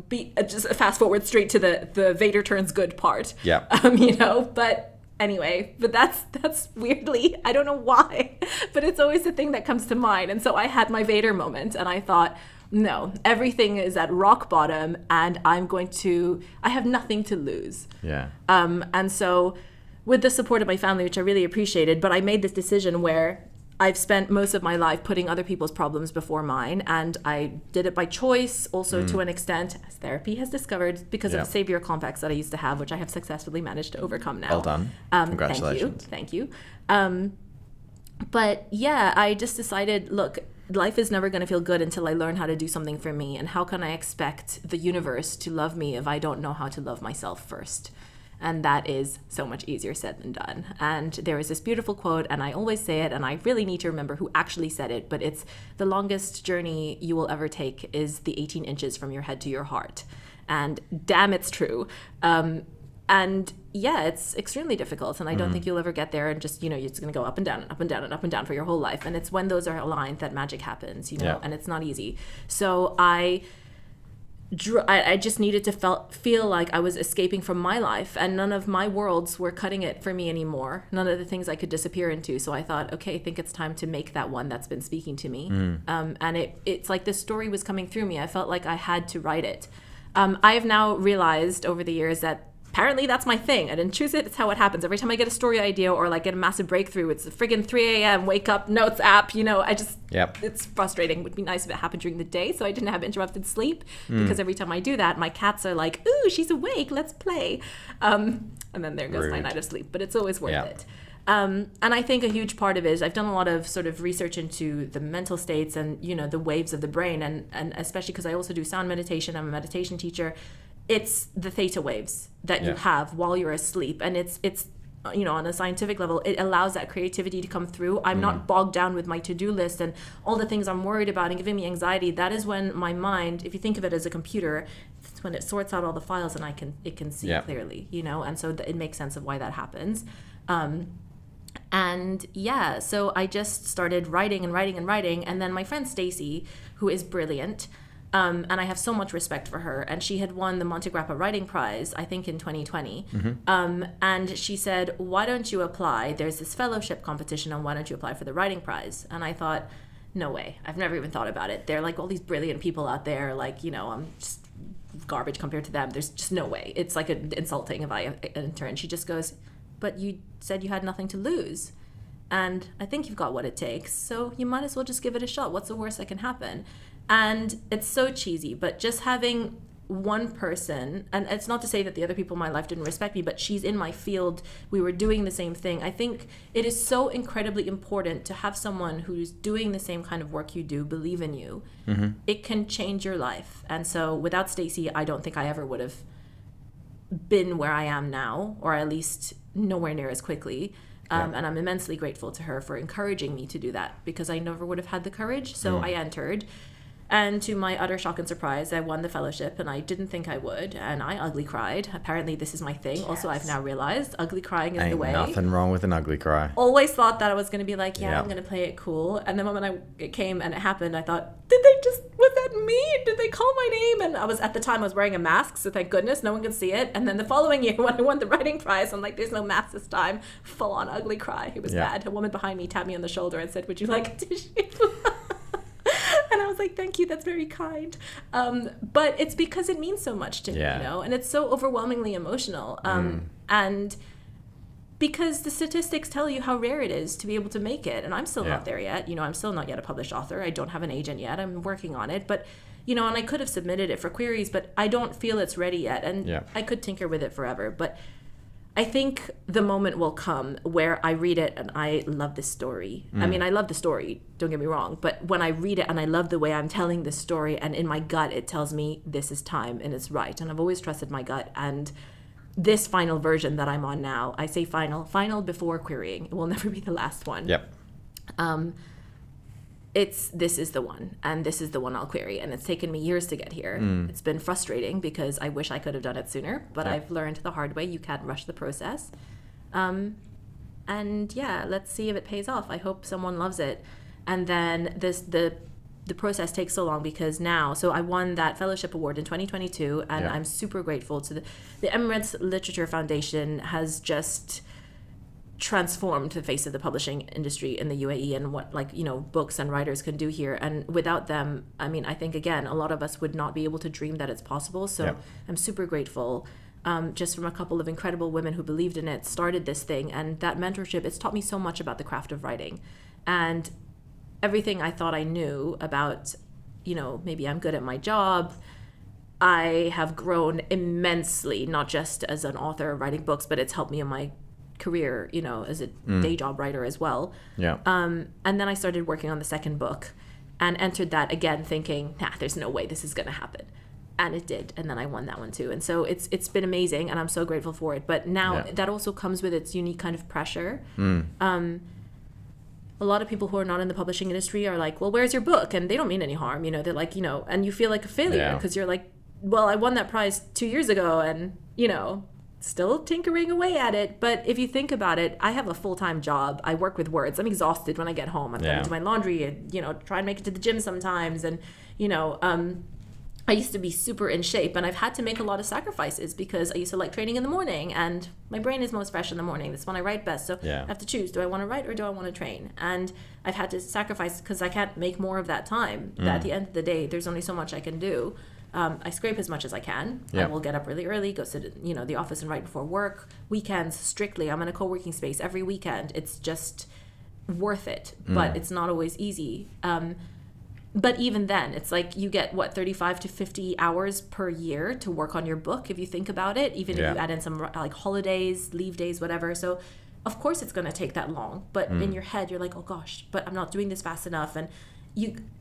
just fast forward straight to the Vader turns good part. Yeah. You know, but Anyway, but that's weirdly, I don't know why, but it's always the thing that comes to mind. And so I had my Vader moment, and I thought, no, everything is at rock bottom, and I have nothing to lose. Yeah. And so with the support of my family, which I really appreciated, but I made this decision where I've spent most of my life putting other people's problems before mine, and I did it by choice, also to an extent, as therapy has discovered, because of the savior complex that I used to have, which I have successfully managed to overcome now. Well done. Congratulations. Thank you. But yeah, I just decided, look, life is never going to feel good until I learn how to do something for me, and how can I expect the universe to love me if I don't know how to love myself first? And that is so much easier said than done. And there is this beautiful quote, and I always say it, and I really need to remember who actually said it, but it's, the longest journey you will ever take is the 18 inches from your head to your heart. And damn, it's true. And yeah, it's extremely difficult, and I don't think you'll ever get there, and just, you're just going to go up and down and up and down and up and down for your whole life. And it's when those are aligned that magic happens, and it's not easy. So I just needed to feel like I was escaping from my life, and none of my worlds were cutting it for me anymore. None of the things I could disappear into. So I thought, okay, I think it's time to make that one that's been speaking to me. And it's like this story was coming through me. I felt like I had to write it. I have now realized over the years that apparently that's my thing. I didn't choose it. It's how it happens. Every time I get a story idea or like get a massive breakthrough, it's a friggin' 3 a.m. wake up notes app. It's frustrating. It would be nice if it happened during the day so I didn't have interrupted sleep, because every time I do that, my cats are like, ooh, she's awake, let's play. And then there goes my night of sleep, but it's always worth it. And I think a huge part of it is I've done a lot of sort of research into the mental states and, the waves of the brain. And especially because I also do sound meditation, I'm a meditation teacher. It's the theta waves that you have while you're asleep. And it's on a scientific level, it allows that creativity to come through. I'm not bogged down with my to-do list and all the things I'm worried about and giving me anxiety. That is when my mind, if you think of it as a computer, it's when it sorts out all the files and it can see clearly, and so it makes sense of why that happens. So I just started writing, and then my friend Stacy, who is brilliant, and I have so much respect for her, and she had won the Monte Grappa Writing Prize, I think in 2020, and she said, why don't you apply? There's this fellowship competition, and why don't you apply for the writing prize? And I thought, no way. I've never even thought about it. There are like all these brilliant people out there, like, I'm just garbage compared to them. There's just no way. It's like insulting if I enter. And she just goes, but you said you had nothing to lose, and I think you've got what it takes, so you might as well just give it a shot. What's the worst that can happen? And it's so cheesy, but just having one person, and it's not to say that the other people in my life didn't respect me, but she's in my field, we were doing the same thing. I think it is so incredibly important to have someone who's doing the same kind of work you do believe in you. It can change your life. And so without Stacy, I don't think I ever would have been where I am now, or at least nowhere near as quickly. And I'm immensely grateful to her for encouraging me to do that, because I never would have had the courage. So I entered, and to my utter shock and surprise, I won the fellowship, and I didn't think I would, and I ugly cried. Apparently this is my thing. Also, I've now realized ugly crying is the way. Nothing wrong with an ugly cry. Always thought that I was going to be like, I'm going to play it cool. And the moment it came and it happened, I thought, was that me? Did they call my name? And at the time I was wearing a mask, so thank goodness no one could see it. And then the following year when I won the writing prize, I'm like, there's no mask this time. Full on ugly cry. It was bad. A woman behind me tapped me on the shoulder and said, would you like a tissue? And I was like, thank you, that's very kind. But it's because it means so much to me, and it's so overwhelmingly emotional. And because the statistics tell you how rare it is to be able to make it. And I'm still not there yet. I'm still not yet a published author. I don't have an agent yet. I'm working on it. But, and I could have submitted it for queries, but I don't feel it's ready yet. And I could tinker with it forever. But I think the moment will come where I read it and I love this story. I mean, I love the story, don't get me wrong. But when I read it and I love the way I'm telling this story, and in my gut it tells me this is time and it's right. And I've always trusted my gut. And this final version that I'm on now, I say final before querying. It will never be the last one. This is the one, and this is the one I'll query. And it's taken me years to get here. It's been frustrating because I wish I could have done it sooner, but I've learned the hard way. You can't rush the process. Let's see if it pays off. I hope someone loves it. And then the process takes so long because now, so I won that fellowship award in 2022, and I'm super grateful to the Emirates Literature Foundation has just transformed the face of the publishing industry in the UAE and what, like, you know, books and writers can do here. And without them, I mean, I think, again, a lot of us would not be able to dream that it's possible. So I'm super grateful, just from a couple of incredible women who believed in it, started this thing. And that mentorship, it's taught me so much about the craft of writing. And everything I thought I knew about, you know, maybe I'm good at my job, I have grown immensely, not just as an author writing books, but it's helped me in my career, you know, as a day job writer as well. And then I started working on the second book and entered that again thinking, there's no way this is going to happen. And it did. And then I won that one too. And so it's been amazing, and I'm so grateful for it. But now that also comes with its unique kind of pressure. A lot of people who are not in the publishing industry are like, well, where's your book? And they don't mean any harm. You know, they're like, you know, and you feel like a failure because you're like, well, I won that prize 2 years ago and, you know, still tinkering away at it. But if you think about it, I have a full-time job. I work with words. I'm exhausted when I get home. I'm going to do my laundry and, you know, try and make it to the gym sometimes. And, you know, I used to be super in shape, and I've had to make a lot of sacrifices because I used to like training in the morning, and my brain is most fresh in the morning. That's when I write best. So I have to choose, do I want to write or do I want to train? And I've had to sacrifice because I can't make more of that time. At the end of the day, there's only so much I can do. I scrape as much as I can. I will get up really early, go sit in, you know, the office and write before work. Weekends, strictly, I'm in a co-working space every weekend. It's just worth it, but it's not always easy. But even then, it's like you get, 35 to 50 hours per year to work on your book, if you think about it, even if you add in some like holidays, leave days, whatever. So of course it's going to take that long. But in your head, you're like, oh gosh, but I'm not doing this fast enough. And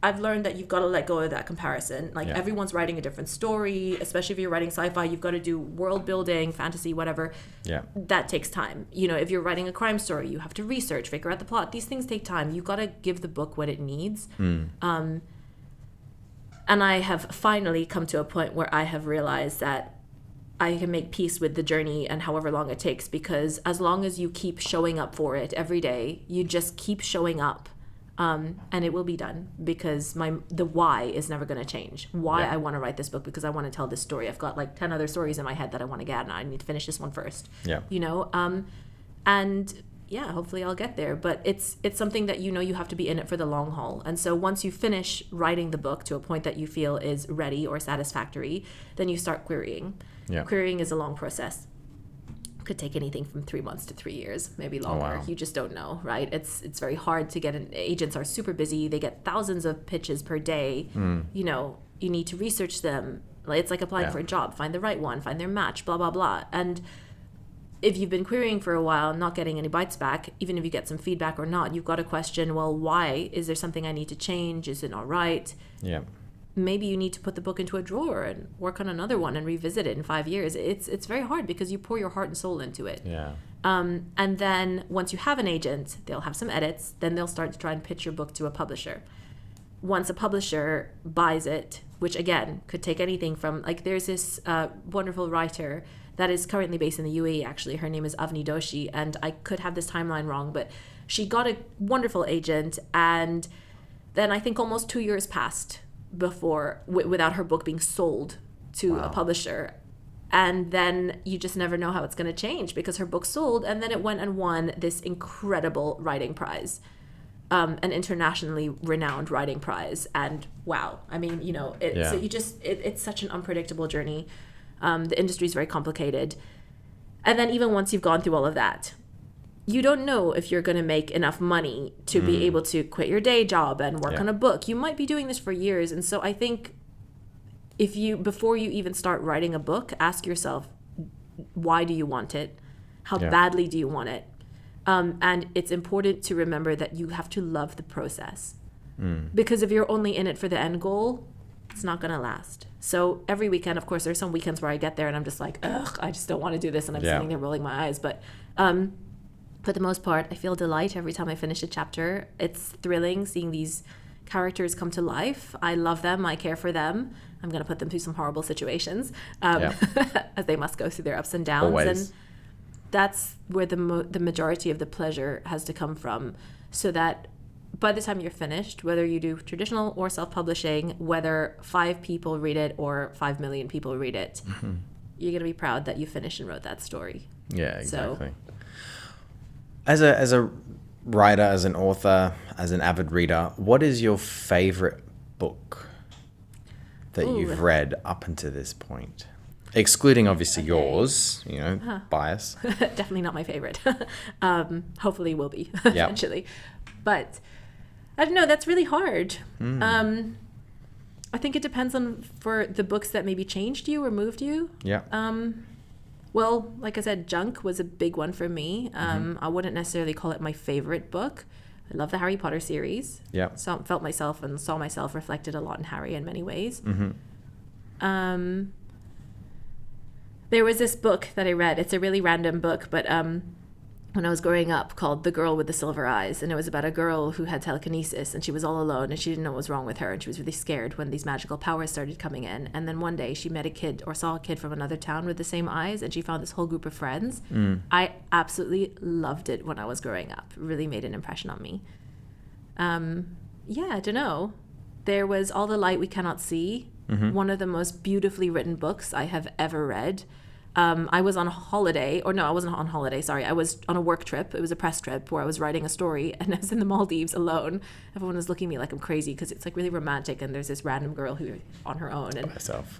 I've learned that you've got to let go of that comparison. Like everyone's writing a different story, especially if you're writing sci-fi, you've got to do world building, fantasy, whatever. That takes time. You know, if you're writing a crime story, you have to research, figure out the plot. These things take time. You've got to give the book what it needs. And I have finally come to a point where I have realized that I can make peace with the journey and however long it takes, because as long as you keep showing up for it every day, you just keep showing up. And it will be done, because the why is never going to change. Why I want to write this book, because I want to tell this story. I've got like 10 other stories in my head that I want to get, and I need to finish this one first. You know, and hopefully I'll get there. But it's something that, you know, you have to be in it for the long haul. And so once you finish writing the book to a point that you feel is ready or satisfactory, then you start querying. Querying is a long process. Could take anything from 3 months to 3 years, maybe longer. You just don't know, right? It's very hard to get agents are super busy. They get thousands of pitches per day. You know, you need to research them. It's like applying for a job, find the right one, find their match, blah, blah, blah. And if you've been querying for a while, not getting any bites back, even if you get some feedback or not, you've got to question, well, why? Is there something I need to change? Is it not right? Maybe you need to put the book into a drawer and work on another one and revisit it in 5 years. It's very hard because you pour your heart and soul into it. And then once you have an agent, they'll have some edits. Then they'll start to try and pitch your book to a publisher. Once a publisher buys it, which again could take anything from, like, there's this wonderful writer that is currently based in the UAE, actually. Her name is Avni Doshi, and I could have this timeline wrong, but she got a wonderful agent, and then I think almost 2 years passed before without her book being sold to a publisher. And then you just never know how it's going to change, because her book sold, and then it went and won this incredible writing prize, an internationally renowned writing prize. And wow, I mean, you know, so it's such an unpredictable journey. The industry is very complicated. And then even once you've gone through all of that, you don't know if you're going to make enough money to be able to quit your day job and work on a book. You might be doing this for years. And so I think before you even start writing a book, ask yourself, why do you want it? How badly do you want it? And it's important to remember that you have to love the process. Because if you're only in it for the end goal, it's not going to last. So every weekend, of course, there's some weekends where I get there and I'm just like, ugh, I just don't want to do this. And I'm sitting there rolling my eyes. But for the most part, I feel delight every time I finish a chapter. It's thrilling seeing these characters come to life. I love them. I care for them. I'm going to put them through some horrible situations, as they must go through their ups and downs. Always. And that's where the majority of the pleasure has to come from, so that by the time you're finished, whether you do traditional or self-publishing, whether 5 people read it or 5 million people read it, you're going to be proud that you finished and wrote that story. Yeah, exactly. As a writer, as an author, as an avid reader, what is your favorite book that you've read up until this point? Excluding obviously yours, bias. Definitely not my favorite. Hopefully will be eventually. But I don't know, that's really hard. I think it depends on for the books that maybe changed you or moved you. Yeah. Well, like I said, Junk was a big one for me. I wouldn't necessarily call it my favorite book. I love the Harry Potter series. Yeah. So felt myself and saw myself reflected a lot in Harry in many ways. There was this book that I read. It's a really random book, but when I was growing up, called The Girl with the Silver Eyes. And it was about a girl who had telekinesis, and she was all alone, and she didn't know what was wrong with her, and she was really scared when these magical powers started coming in. And then one day she met a kid, or saw a kid from another town with the same eyes, and she found this whole group of friends. I absolutely loved it when I was growing up. It really made an impression on me. I don't know. There was All the Light We Cannot See, one of the most beautifully written books I have ever read. I was on a holiday, or no, I wasn't on holiday, sorry. I was on a work trip. It was a press trip where I was writing a story, and I was in the Maldives alone. Everyone was looking at me like I'm crazy because it's like really romantic, and there's this random girl who on her own and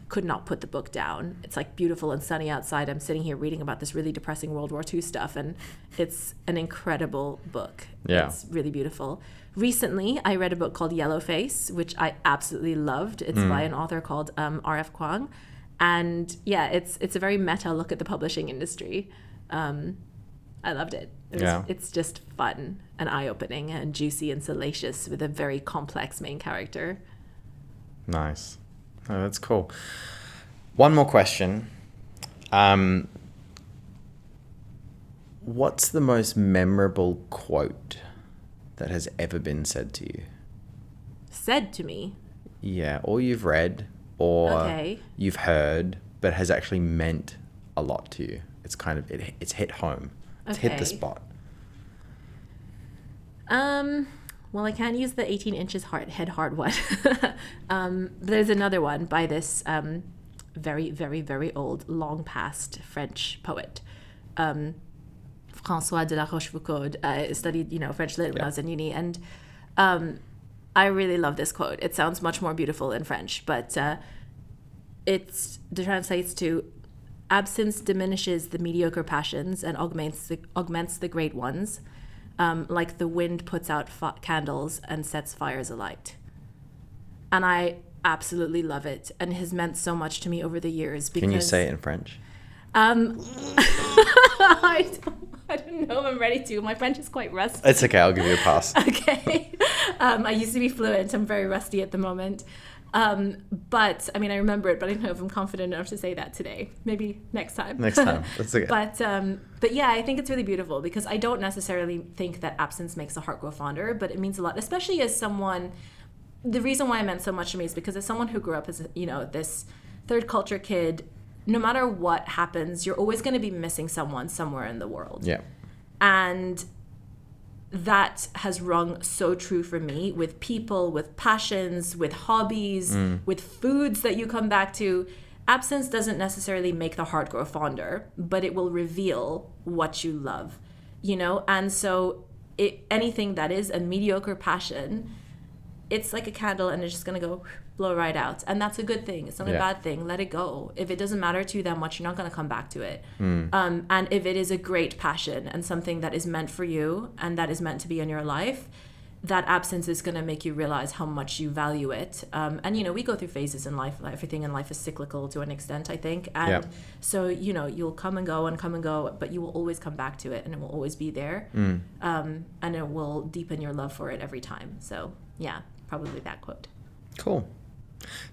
could not put the book down. It's like beautiful and sunny outside. I'm sitting here reading about this really depressing World War II stuff, and it's an incredible book. Yeah. It's really beautiful. Recently, I read a book called Yellowface, which I absolutely loved. It's by an author called R.F. Kuang. And yeah, it's a very meta look at the publishing industry. I loved it. It's just fun and eye-opening and juicy and salacious with a very complex main character. Nice. Oh, that's cool. One more question. What's the most memorable quote that has ever been said to you? Said to me? Yeah, or you've read, or you've heard, but has actually meant a lot to you. It's kind of, it's hit home. It's hit the spot. Well, I can't use the 18 inches head hard one. There's another one by this very, very, very old, long past French poet. François de la Rochefoucauld. I studied, French lit when I was in uni, and I really love this quote. It sounds much more beautiful in French, but it translates to: absence diminishes the mediocre passions and augments the great ones, like the wind puts out candles and sets fires alight. And I absolutely love it, and it has meant so much to me over the years. Because, can you say it in French? I don't know if I'm ready to. My French is quite rusty. It's okay. I'll give you a pass. Okay. I used to be fluent. I'm very rusty at the moment. But, I remember it, but I don't know if I'm confident enough to say that today. Maybe next time. Next time. That's okay. But yeah, I think it's really beautiful because I don't necessarily think that absence makes the heart grow fonder, but it means a lot, especially as someone... The reason why it meant so much to me is because as someone who grew up as, this third culture kid, no matter what happens, you're always going to be missing someone somewhere in the world. Yeah. And that has rung so true for me with people, with passions, with hobbies, with foods that you come back to. Absence doesn't necessarily make the heart grow fonder, but it will reveal what you love, And so anything that is a mediocre passion, it's like a candle and it's just going to go blow right out. And that's a good thing. It's not a bad thing. Let it go. If it doesn't matter to you that much, you're not going to come back to it. And if it is a great passion and something that is meant for you and that is meant to be in your life, that absence is going to make you realize how much you value it. And, we go through phases in life. Everything in life is cyclical to an extent, I think. And so, you'll come and go, but you will always come back to it and it will always be there. And it will deepen your love for it every time. So, yeah, probably that quote. Cool.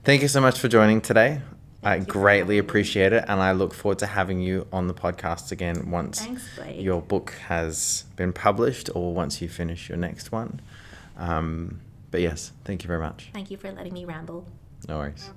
Thank you so much for joining today. I greatly appreciate it, and I look forward to having you on the podcast again once your book has been published or once you finish your next one. But yes, thank you very much. Thank you for letting me ramble. No worries.